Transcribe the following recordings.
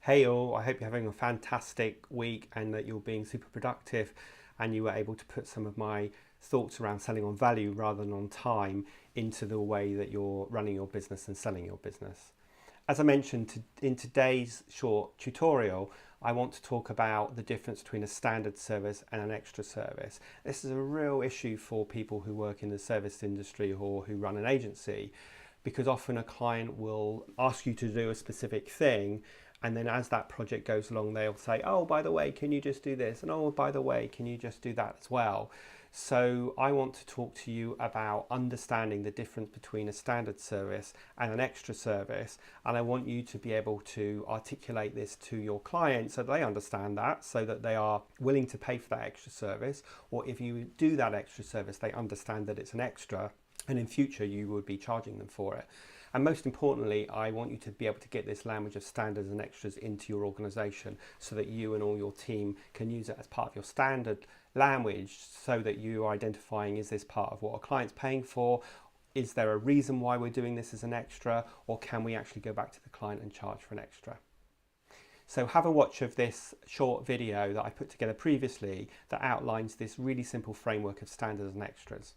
Hey all, I hope you're having a fantastic week and that you're being super productive and you were able to put some of my thoughts around selling on value rather than on time into the way that you're running your business and selling your business. As I mentioned in today's short tutorial, I want to talk about the difference between a standard service and an extra service. This is a real issue for people who work in the service industry or who run an agency, because often a client will ask you to do a specific thing, and then as that project goes along, they'll say, oh, by the way, can you just do this? And oh, by the way, can you just do that as well? So I want to talk to you about understanding the difference between a standard service and an extra service. And I want you to be able to articulate this to your clients so they understand that, so that they are willing to pay for that extra service. Or if you do that extra service, they understand that it's an extra, and in future you would be charging them for it. And most importantly, I want you to be able to get this language of standards and extras into your organization so that you and all your team can use it as part of your standard language, so that you are identifying, is this part of what a client's paying for? Is there a reason why we're doing this as an extra? Or can we actually go back to the client and charge for an extra? So have a watch of this short video that I put together previously that outlines this really simple framework of standards and extras.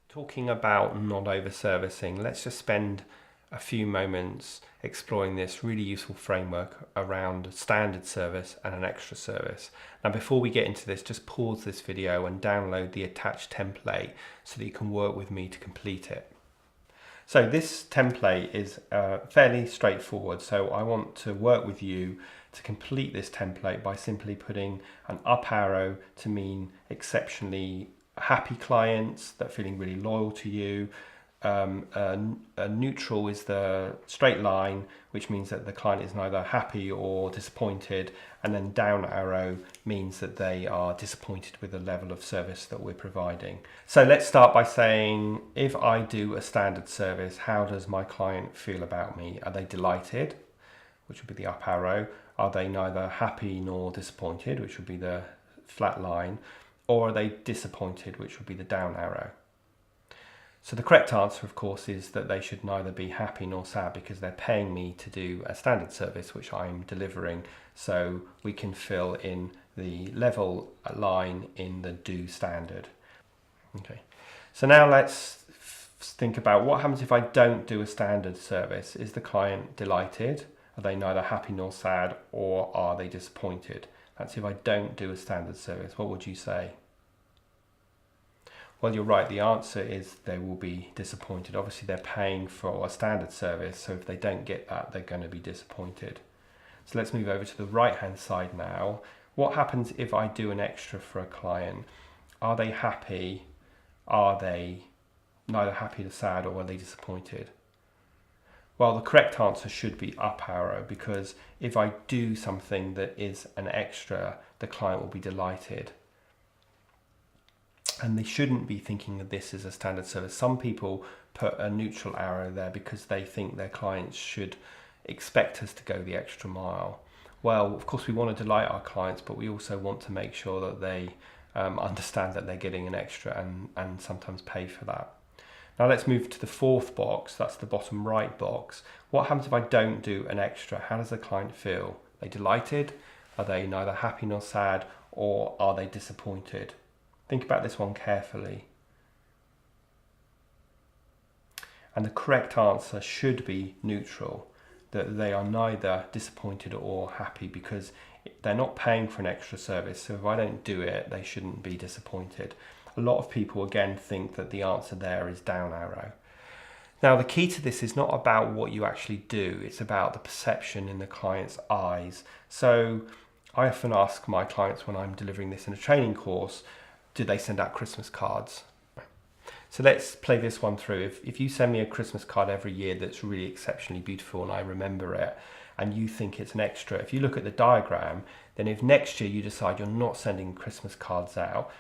Talking about not over-servicing, let's just spend a few moments exploring this really useful framework around standard service and an extra service. Now, before we get into this, just pause this video and download the attached template so that you can work with me to complete it. So this template is fairly straightforward. So I want to work with you to complete this template by simply putting an up arrow to mean exceptionally happy clients that are feeling really loyal to you. A neutral is the straight line, which means that the client is neither happy or disappointed, and then down arrow means that they are disappointed with the level of service that we're providing. So let's start by saying, if I do a standard service, how does my client feel about me? Are they delighted, which would be the up arrow? Are they neither happy nor disappointed, which would be the flat line? Or are they disappointed, which would be the down arrow? So the correct answer, of course, is that they should neither be happy nor sad, because they're paying me to do a standard service, which I'm delivering. So we can fill in the level line in the do standard. Okay. So now let's think about what happens if I don't do a standard service. Is the client delighted? Are they neither happy nor sad, or are they disappointed? That's if I don't do a standard service. What would you say? Well, you're right. The answer is they will be disappointed. Obviously, they're paying for a standard service, so if they don't get that, they're going to be disappointed. So let's move over to the right-hand side now. What happens if I do an extra for a client? Are they happy? Are they neither happy nor sad, or are they disappointed? Well, the correct answer should be up arrow, because if I do something that is an extra, the client will be delighted. And they shouldn't be thinking of this as a standard service. Some people put a neutral arrow there because they think their clients should expect us to go the extra mile. Well, of course, we want to delight our clients, but we also want to make sure that they understand that they're getting an extra and sometimes pay for that. Now let's move to the fourth box. That's the bottom right box. What happens if I don't do an extra? How does the client feel? Are they delighted? Are they neither happy nor sad? Or are they disappointed? Think about this one carefully. And the correct answer should be neutral, that they are neither disappointed or happy, because they're not paying for an extra service. So if I don't do it, they shouldn't be disappointed. A lot of people, again, think that the answer there is down arrow. Now, the key to this is not about what you actually do. It's about the perception in the client's eyes. So I often ask my clients when I'm delivering this in a training course, do they send out Christmas cards? So let's play this one through. If you send me a Christmas card every year that's really exceptionally beautiful and I remember it, and you think it's an extra, if you look at the diagram, then if next year you decide you're not sending Christmas cards out,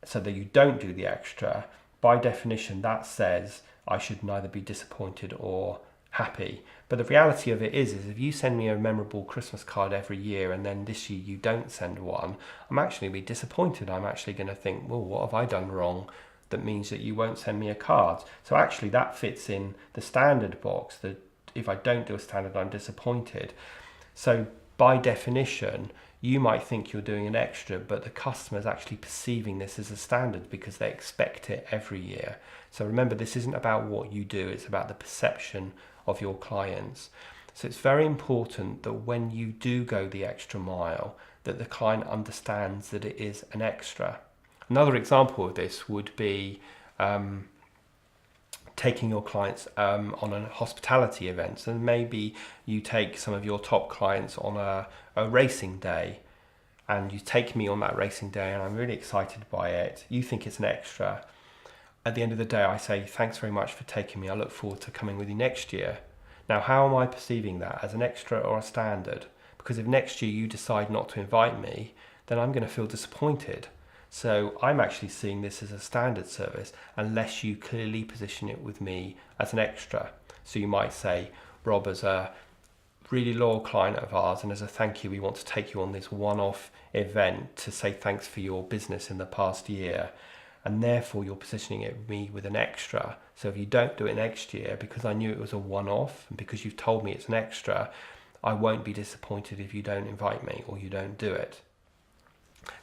so that you don't do the extra, by definition that says I should neither be disappointed or happy. But the reality of it is if you send me a memorable Christmas card every year and then this year you don't send one, I'm actually be disappointed. I'm actually going to think, well, what have I done wrong that means that you won't send me a card? So actually that fits in the standard box, that if I don't do a standard, I'm disappointed. So by definition, you might think you're doing an extra, but the customer is actually perceiving this as a standard because they expect it every year. So remember, this isn't about what you do, it's about the perception of your clients. So it's very important that when you do go the extra mile, that the client understands that it is an extra. Another example of this would be taking your clients on a hospitality event. And maybe you take some of your top clients on a racing day, and you take me on that racing day and I'm really excited by it. You think it's an extra. At the end of the day, I say, thanks very much for taking me. I look forward to coming with you next year. Now, how am I perceiving that? As an extra or a standard? Because if next year you decide not to invite me, then I'm going to feel disappointed. So I'm actually seeing this as a standard service unless you clearly position it with me as an extra. So you might say, Rob, as a really loyal client of ours, and as a thank you, we want to take you on this one-off event to say thanks for your business in the past year. And therefore you're positioning it with me with an extra. So if you don't do it next year, because I knew it was a one-off and because you've told me it's an extra, I won't be disappointed if you don't invite me or you don't do it.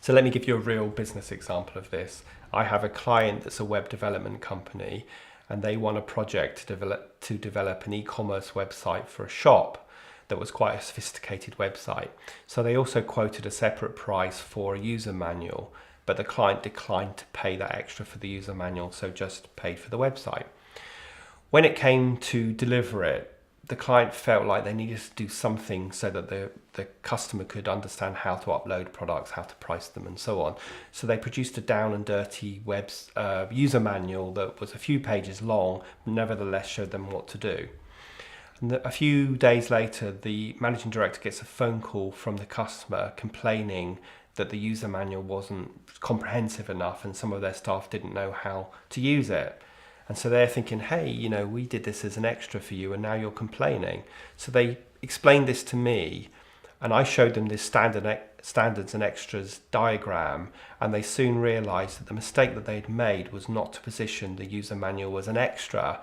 So let me give you a real business example of this. I have a client that's a web development company, and they won a project to develop an e-commerce website for a shop that was quite a sophisticated website. So they also quoted a separate price for a user manual, but the client declined to pay that extra for the user manual, so just paid for the website. When it came to deliver it, the client felt like they needed to do something so that the customer could understand how to upload products, how to price them, and so on. So they produced a down and dirty user manual that was a few pages long, but nevertheless showed them what to do. And a few days later, the managing director gets a phone call from the customer complaining that the user manual wasn't comprehensive enough and some of their staff didn't know how to use it. And so they're thinking, hey, we did this as an extra for you and now you're complaining. So they explained this to me, and I showed them this standards and extras diagram, and they soon realized that the mistake that they'd made was not to position the user manual as an extra.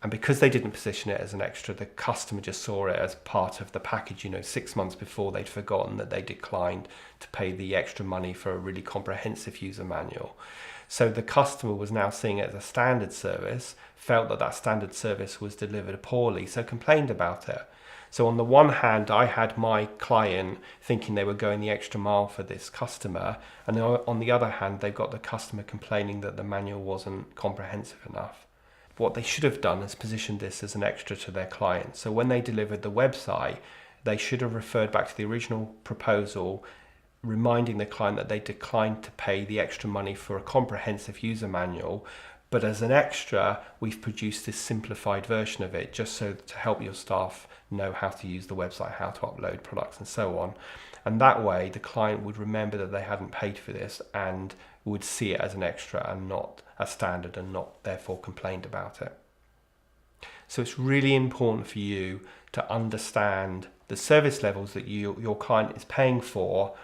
And because they didn't position it as an extra, the customer just saw it as part of the package. 6 months before, they'd forgotten that they declined to pay the extra money for a really comprehensive user manual. So the customer was now seeing it as a standard service, felt that that standard service was delivered poorly, so complained about it. So on the one hand, I had my client thinking they were going the extra mile for this customer, and on the other hand, they've got the customer complaining that the manual wasn't comprehensive enough. What they should have done is positioned this as an extra to their client. So when they delivered the website, they should have referred back to the original proposal, reminding the client that they declined to pay the extra money for a comprehensive user manual, but as an extra, we've produced this simplified version of it just so to help your staff know how to use the website, how to upload products and so on. And that way the client would remember that they hadn't paid for this and would see it as an extra and not a standard, and not therefore complained about it. So it's really important for you to understand the service levels that your client is paying for.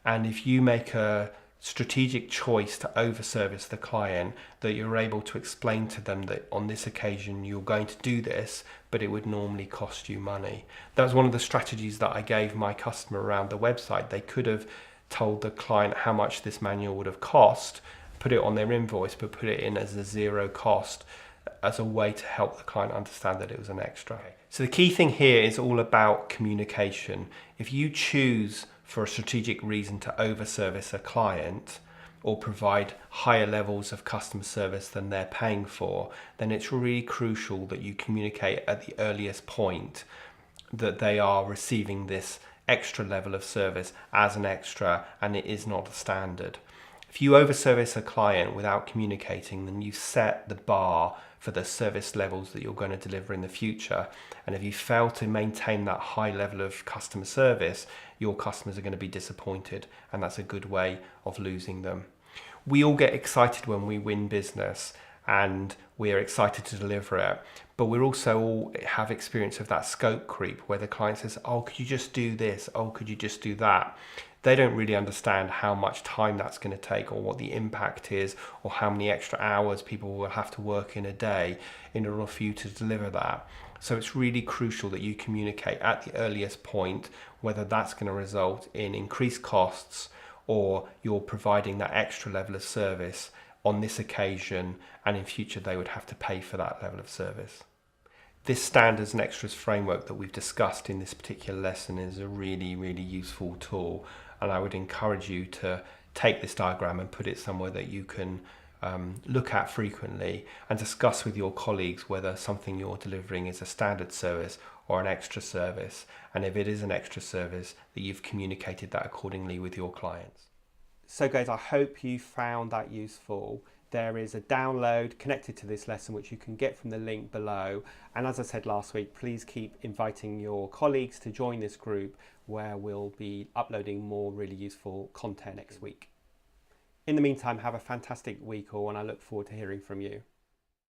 And if you make a strategic choice to overservice the client, that you're able to explain to them that on this occasion you're going to do this, but it would normally cost you money. That was one of the strategies that I gave my customer around the website. They could have told the client how much this manual would have cost, put it on their invoice, but put it in as a zero cost as a way to help the client understand that it was an extra. So the key thing here is all about communication. If you choose for a strategic reason to overservice a client or provide higher levels of customer service than they're paying for, then it's really crucial that you communicate at the earliest point that they are receiving this extra level of service as an extra and it is not a standard. If you overservice a client without communicating, then you set the bar for the service levels that you're going to deliver in the future. And if you fail to maintain that high level of customer service, your customers are going to be disappointed, and that's a good way of losing them. We all get excited when we win business and we're excited to deliver it, but we're also all have experience of that scope creep where the client says, oh, could you just do this? Oh, could you just do that? They don't really understand how much time that's going to take or what the impact is or how many extra hours people will have to work in a day in order for you to deliver that. So it's really crucial that you communicate at the earliest point whether that's going to result in increased costs or you're providing that extra level of service on this occasion, and in future they would have to pay for that level of service. This standards and extras framework that we've discussed in this particular lesson is a really, really useful tool, and I would encourage you to take this diagram and put it somewhere that you can look at frequently and discuss with your colleagues whether something you're delivering is a standard service or an extra service, and if it is an extra service, that you've communicated that accordingly with your clients. So guys, I hope you found that useful. There is a download connected to this lesson which you can get from the link below, and as I said last week, please keep inviting your colleagues to join this group where we'll be uploading more really useful content next week. In the meantime, have a fantastic week all, and I look forward to hearing from you.